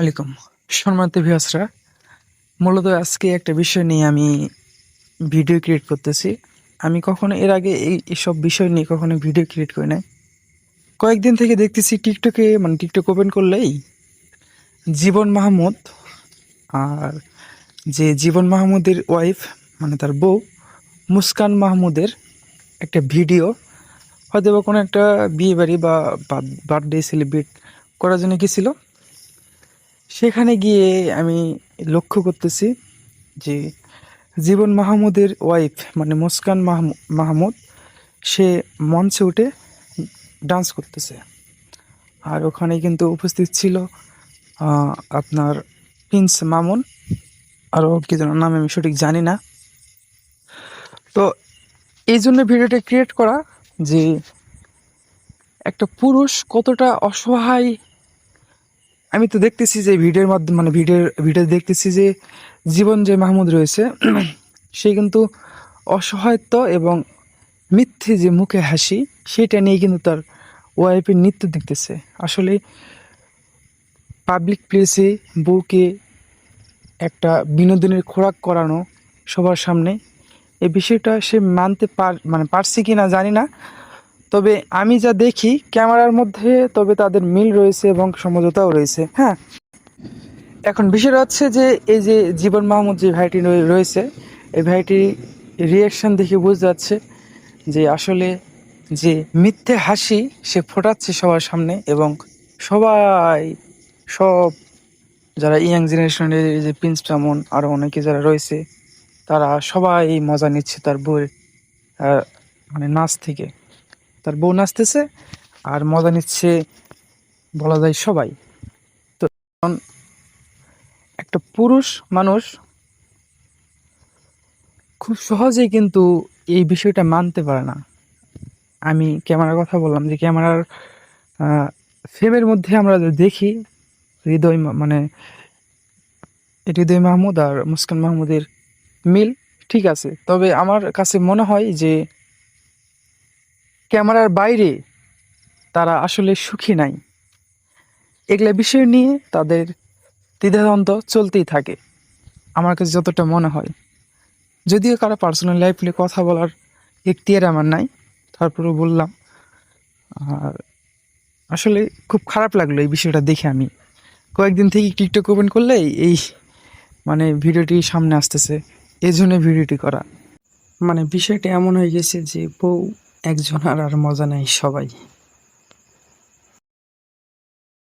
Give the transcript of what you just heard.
ওয়ালাইকুম। সম্মানিত ভিউয়ার্সরা, মূলত আজকে একটা বিষয় নিয়ে আমি ভিডিও ক্রিয়েট করতেছি। আমি কখনো এর আগে এসব বিষয় নিয়ে কখনো ভিডিও ক্রিয়েট করি নাই। কয়েকদিন থেকে দেখতেছি টিকটকে টিকটক ওপেন করলেই জীবন মাহমুদ আর যে জীবন মাহমুদের ওয়াইফ তার বউ মুস্কান মাহমুদের একটা ভিডিও হয়তোবা কোনো একটা বিয়েবাড়ি বা বার্থডে সেলিব্রেট করার জন্য গেছিল। সেখানে গিয়ে আমি লক্ষ্য করতেছি যে জীবন মাহমুদের ওয়াইফ মুস্কান মাহমুদ সে মঞ্চে উঠে ডান্স করতেছে। আর ওখানে কিন্তু উপস্থিত ছিল আপনার প্রিন্স মামুন, আরও কি যেন নাম আমি সঠিক জানি না। তো এই জন্য ভিডিওটা ক্রিয়েট করা যে একটা পুরুষ কতটা অসহায়। আমি তো দেখতেছি যে ভিডিওর মাধ্যমে ভিডিও দেখতেছি যে জীবন যে মাহমুদ রয়েছে সে কিন্তু অসহায়ত্ব এবং মিথ্যে যে মুখে হাসি সেটা নিয়ে কিন্তু তার ওয়াইফের নৃত্য দেখতেছে। আসলে পাবলিক প্লেসে বউকে একটা বিনোদনের খোরাক করানো সবার সামনে, এই বিষয়টা সে মানতে পারছে কি না জানি না। তবে আমি যা দেখি ক্যামেরার মধ্যে, তবে তাদের মিল রয়েছে এবং সমঝোতাও রয়েছে। হ্যাঁ, এখন বিষয়টা হচ্ছে যে এই যে জীবন মাহমুদ যে ভাইটি রয়েছে, এই ভাইটির রিয়াকশান দেখে বোঝা যাচ্ছে যে আসলে যে মিথ্যে হাসি সে ফোটাচ্ছে সবার সামনে, এবং সব যারা ইয়াং জেনারেশনের যে প্রিন্স চামন আরও অনেকে যারা রয়েছে তারা সবাই মজা নিচ্ছে তার বউয়ের নাচ থেকে। তার বউ নাচতেছে আর মজা নিচ্ছে বলা যায় সবাই। তো একটা পুরুষ মানুষ খুব সহজেই কিন্তু এই বিষয়টা মানতে পারে না। আমি ক্যামেরার কথা বললাম যে ক্যামেরার ফ্রেমের মধ্যে আমরা দেখি হৃদয় হৃদয় মাহমুদ আর মুস্কান মাহমুদের মিল ঠিক আছে, তবে আমার কাছে মনে হয় যে ক্যামেরার বাইরে তারা আসলে সুখী নাই। এগুলা বিষয় নিয়ে তাদের দ্বিধাদ্বন্দ্ব চলতেই থাকে আমার কাছে যতটা মনে হয়। যদিও কারো পার্সোনাল লাইফ নিয়ে কথা বলার এখতিয়ার আমার নাই, তারপরেও বললাম। আর আসলে খুব খারাপ লাগলো এই বিষয়টা দেখে। আমি কয়েকদিন থেকে টিকটক ওপেন করলে এই ভিডিওটি সামনে আসতেছে, এই জন্য ভিডিওটি করা। বিষয়টা এমন হয়ে গেছে যে বউ একজন আর মজা নেই সবাই।